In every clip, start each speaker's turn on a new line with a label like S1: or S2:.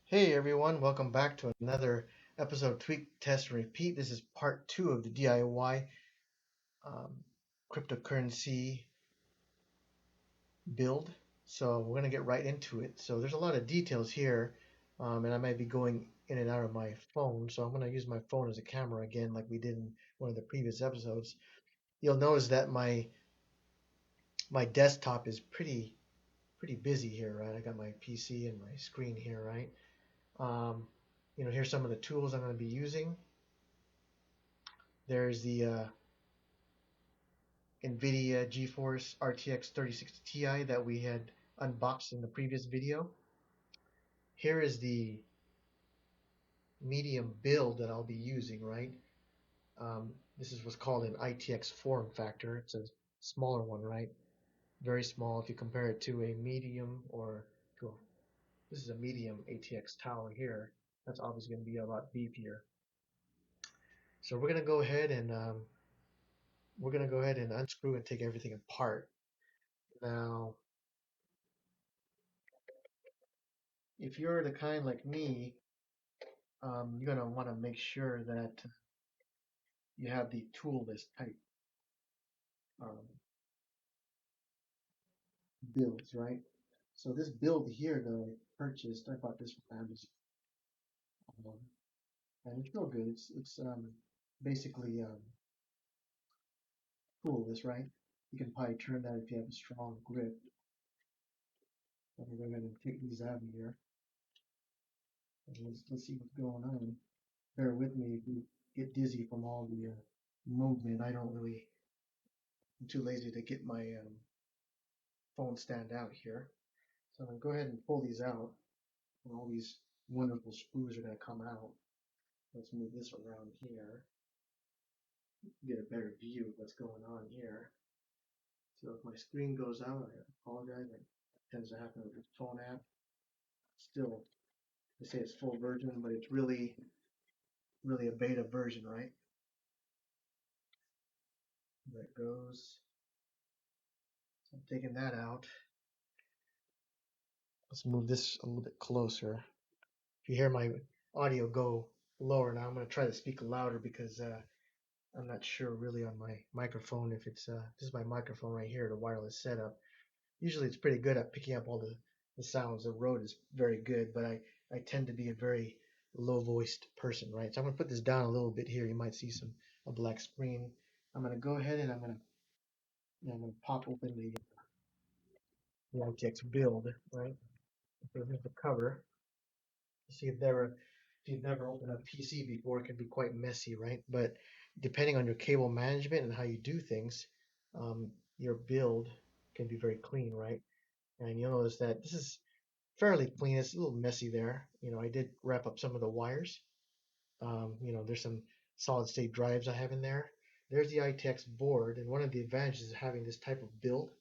S1: Hey everyone, welcome back to another episode of Tweak.Test.Repeat. This is part two of the DIY um, cryptocurrency build. So we're going to get right into it. So there's a lot of details here, and I might be going in and out of my phone. So I'm going to use my phone as a camera again, like we did in one of the previous episodes. You'll notice that my desktop is pretty busy here, right? I got my PC and my screen here, right? Um, here's some of the tools I'm going to be using. There's the NVIDIA GeForce RTX 3060 Ti that we had unboxed in the previous video. Here is the medium build that I'll be using, right? This is what's called an ITX form factor. It's a smaller one, right? Very small if you compare it to a medium or to a, this is a medium ATX tower here. That's obviously going to be a lot beefier. So we're gonna go ahead and unscrew and take everything apart. Now, if you're the kind like me, you're gonna want to make sure that you have the tool list type um, builds, right? So this build here that I purchased, I bought this from Amazon, um, and it's real good. It's basically toolless, right? You can probably turn that if you have a strong grip. I'm gonna go ahead and take these out of here, and let's see what's going on. Bear with me if you get dizzy from all the movement. I'm too lazy to get my phone stand out here. So I'm gonna go ahead and pull these out, and all these wonderful screws are gonna come out. Let's move this around here, get a better view of what's going on here. So if my screen goes out, I apologize. It tends to happen with the phone app. Still, they say it's full version, but it's really a beta version, right? There it goes. So I'm taking that out. Let's move this a little bit closer. If you hear my audio go lower now, I'm going to try to speak louder because I'm not sure really on my microphone if it's this is my microphone right here, the wireless setup. Usually it's pretty good at picking up all the sounds. The Rode is very good, but I tend to be a very low voiced person, right? So I'm gonna put this down a little bit here. You might see a black screen. I'm gonna go ahead and I'm gonna pop open the ITX build, right? So here's the cover. See if you've never opened a PC before, it can be quite messy, right? But depending on your cable management and how you do things, your build can be very clean, right? And you'll notice that this is fairly clean. It's a little messy there. I did wrap up some of the wires. There's some solid state drives I have in there. There's the ITX board, and one of the advantages of having this type of build,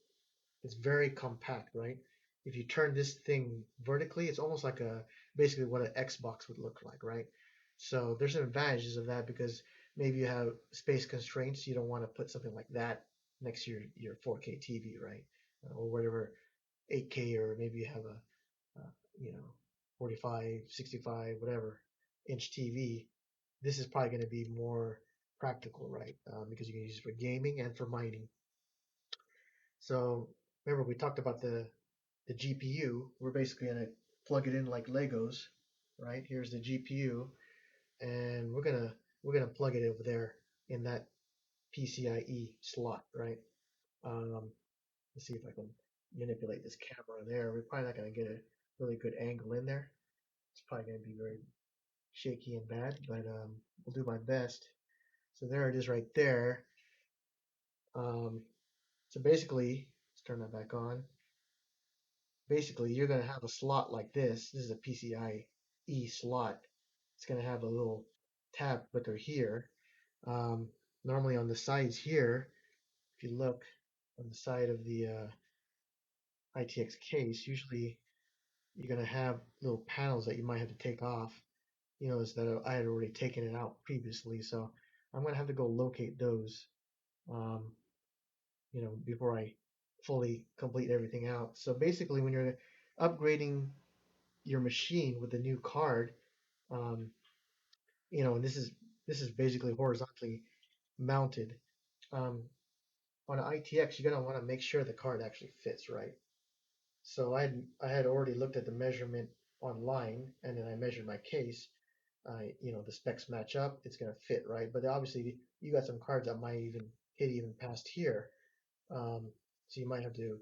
S1: it's very compact, right? If you turn this thing vertically, it's almost like basically what an Xbox would look like, right? So there's some advantages of that because maybe you have space constraints. You don't want to put something like that next to your 4K TV, right? Or whatever 8K, or maybe you have uh, you know, 45, 65, whatever inch TV. This is probably going to be more practical, right? Because you can use it for gaming and for mining. So remember we talked about the GPU. We're basically going to plug it in like Legos, right? Here's the GPU, and we're gonna plug it over there in that PCIe slot, right? Um, let's see if I can manipulate this camera there. We're probably not gonna get a really good angle in there. It's probably gonna be very shaky and bad, but we'll do my best. So there it is right there. Um, so basically, let's turn that back on. Basically, you're going to have a slot like this. This is a PCIe slot. It's going to have a little tab clicker here. Um, Normally on the sides here, if you look on the side of the ITX case, usually you're going to have little panels that you might have to take off. You notice that I had already taken it out previously, so I'm going to have to go locate those, um, before I fully complete everything out. So basically, when you're upgrading your machine with the new card, um, and this is basically horizontally mounted. Um, on an ITX, you're gonna want to make sure the card actually fits right. So I had already looked at the measurement online, and then I measured my case. The specs match up. It's gonna fit right. But obviously, you got some cards that might even hit even past here. So you might have to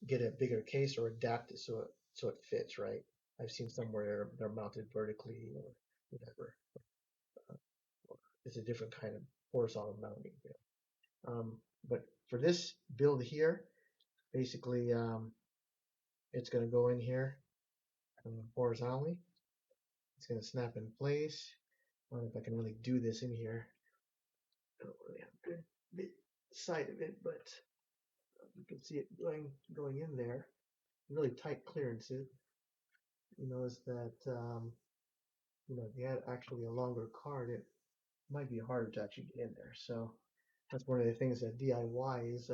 S1: get a bigger case or adapt it so it fits right. I've seen somewhere they're mounted vertically or whatever. Or it's a different kind of horizontal mounting. But for this build here, basically, it's going to go in here horizontally. It's going to snap in place. I don't know if I can really do this in here. I don't really have a good sight of it, but you can see it going in there. Really tight clearances. You notice that if you had actually a longer card, it might be harder to actually get in there. So that's one of the things that DIY is,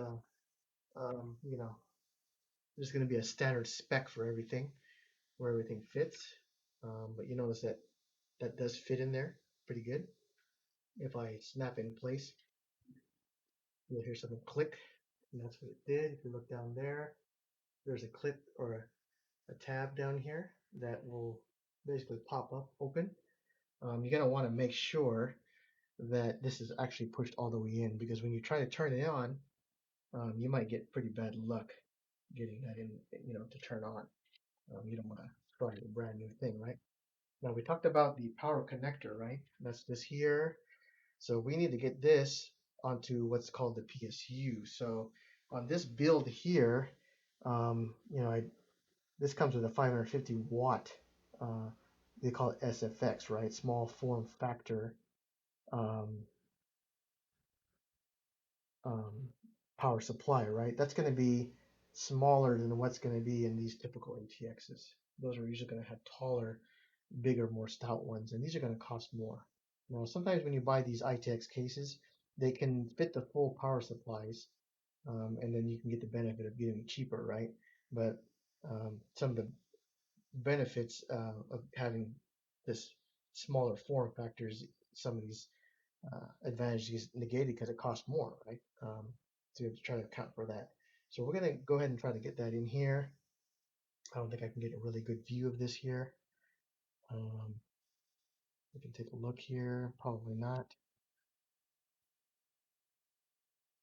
S1: there's going to be a standard spec for everything, where everything fits. But you notice that that does fit in there pretty good. If I snap it in place, you'll hear something click, and that's what it did. If you look down there, there's a clip or a tab down here that will basically pop up open. You're going to want to make sure that this is actually pushed all the way in, because when you try to turn it on, you might get pretty bad luck getting that in, to turn on. You don't want to start a brand new thing, right? Now we talked about the power connector, right? That's this here. So we need to get this onto what's called the PSU. So on this build here, this comes with a 550 watt. They call it SFX, right? Small form factor um, um, power supply, right? That's going to be smaller than what's going to be in these typical ATXs. Those are usually going to have taller, bigger, more stout ones, and these are going to cost more. Now, sometimes when you buy these ITX cases, they can fit the full power supplies, and then you can get the benefit of getting it cheaper, right? But some of the benefits of having this smaller form factors, some of these advantages negated because it costs more, right? So you have to try to account for that. So we're going to go ahead and try to get that in here. I don't think I can get a really good view of this here. We can take a look here. Probably not.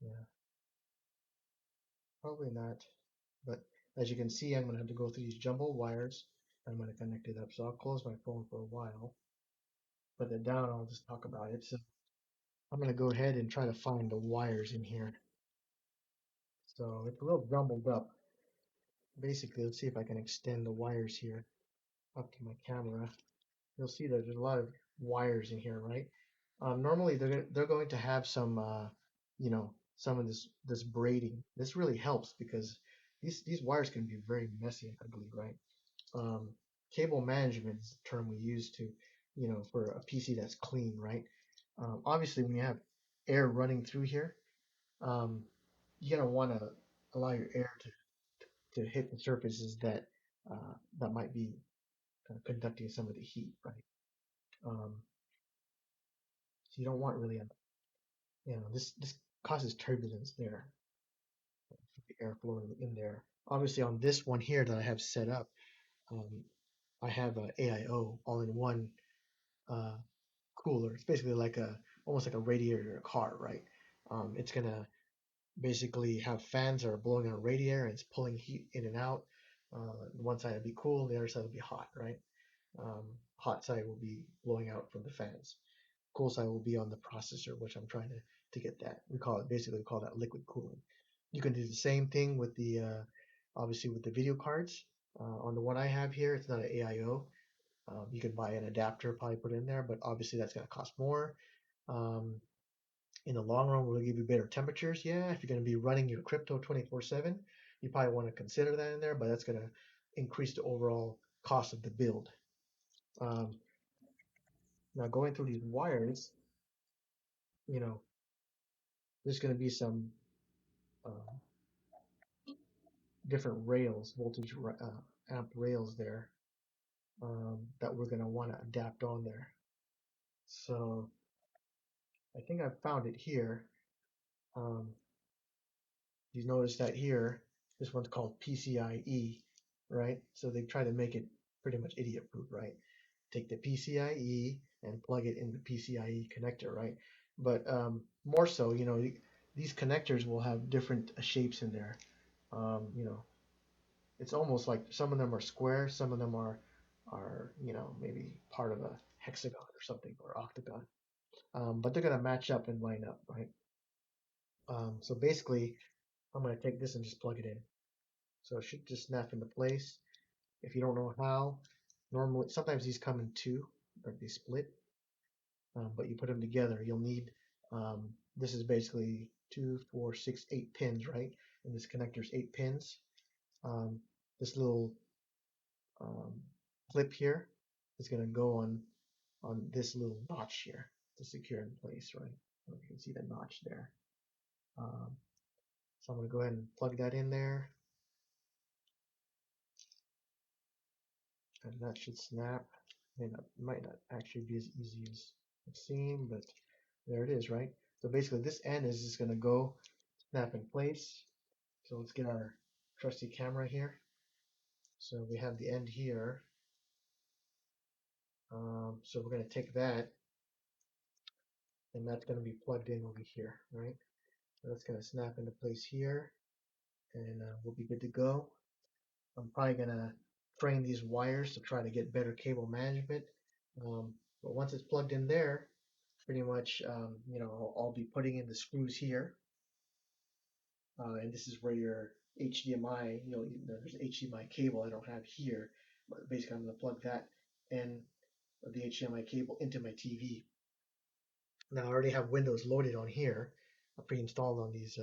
S1: Yeah, probably not. But as you can see, I'm going to have to go through these jumbled wires. I'm going to connect it up. So I'll close my phone for a while. Put it down. I'll just talk about it. So I'm going to go ahead and try to find the wires in here. So it's a little jumbled up. Basically, let's see if I can extend the wires here up to my camera. You'll see that there's a lot of wires in here, right? Normally they're going to have some some of this braiding. This really helps because these wires can be very messy and ugly, right? Um, Cable management is the term we use to for a PC that's clean, right? Obviously, when you have air running through here, um, you're gonna want to allow your air to hit the surfaces that might be conducting some of the heat, right? Um, so you don't want really this causes turbulence there, the airflow in there. Obviously, on this one here that I have set up, um, I have a AIO all-in-one uh, cooler. It's basically like almost like a radiator in a car, right? It's gonna basically have fans that are blowing on a radiator and it's pulling heat in and out. One side will be cool, the other side will be hot, right? Hot side will be blowing out from the fans. Cool side will be on the processor, which I'm trying to get that. We call that liquid cooling. You can do the same thing with the obviously with the video cards. On the one I have here, it's not an AIO. You can buy an adapter, probably put in there, but obviously that's going to cost more. Um, in the long run, will it give you better temperatures? Yeah, if you're going to be running your crypto 24/7, you probably want to consider that in there, but that's going to increase the overall cost of the build. Um, Now going through these wires, you know, there's going to be some uh, different rails, amp rails there. that we're going to want to adapt on there. So I think I found it here. Um, you notice that here, this one's called PCIe, right? So they try to make it pretty much idiot proof, right? Take the PCIe and plug it in the PCIe connector, right? But more so, these connectors will have different shapes in there. You know, it's almost like some of them are square, some of them are maybe part of a hexagon or something or octagon. But they're gonna match up and line up, right? So basically, I'm gonna take this and just plug it in. So it should just snap into place. If you don't know how, normally sometimes these come in two or they split, but you put them together. You'll need this is basically 2, 4, 6, 8 pins, right? And this connector's 8 pins. This little um, clip here is going to go on this little notch here to secure in place, right? You can see the notch there. So I'm going to go ahead and plug that in there, and that should snap. Might not actually be as easy as it seemed, but there it is, right? So basically this end is just going to go snap in place. So let's get our trusty camera here. So we have the end here. So we're going to take that, and that's going to be plugged in over here, right? So that's going to snap into place here, and we'll be good to go. I'm probably going to train these wires to try to get better cable management. But once it's plugged in there, pretty much, I'll be putting in the screws here. And this is where your HDMI, there's an HDMI cable I don't have here, but basically I'm going to plug that in the HDMI cable into my TV. Now I already have Windows loaded on here, pre-installed on these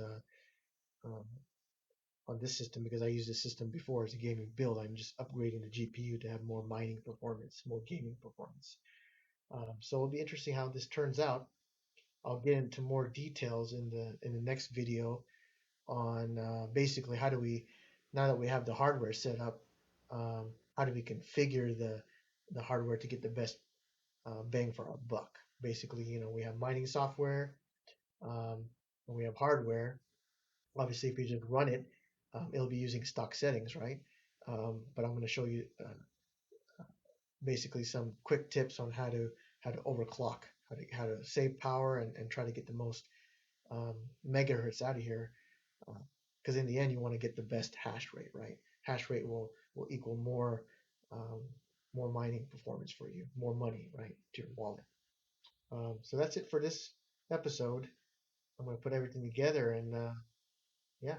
S1: um, on this system because I used this system before as a gaming build. I'm just upgrading the GPU to have more mining performance, more gaming performance. So it'll be interesting how this turns out. I'll get into more details in the next video on basically how do we, now that we have the hardware set up, how do we configure the hardware to get the best bang for our buck. Basically, we have mining software, and we have hardware. Obviously, if you just run it, it'll be using stock settings, right? But I'm going to show you basically some quick tips on how to overclock, how to save power and try to get the most megahertz out of here. Because in the end, you want to get the best hash rate, right? Hash rate will equal um, more mining performance for you, more money, right, to your wallet. So that's it for this episode. I'm going to put everything together, and yeah,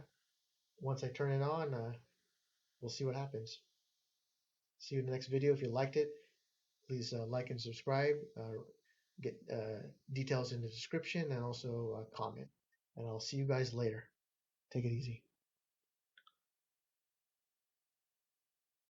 S1: once I turn it on, we'll see what happens. See you in the next video. If you liked it, please like and subscribe. Get details in the description and also comment. And I'll see you guys later. Take it easy.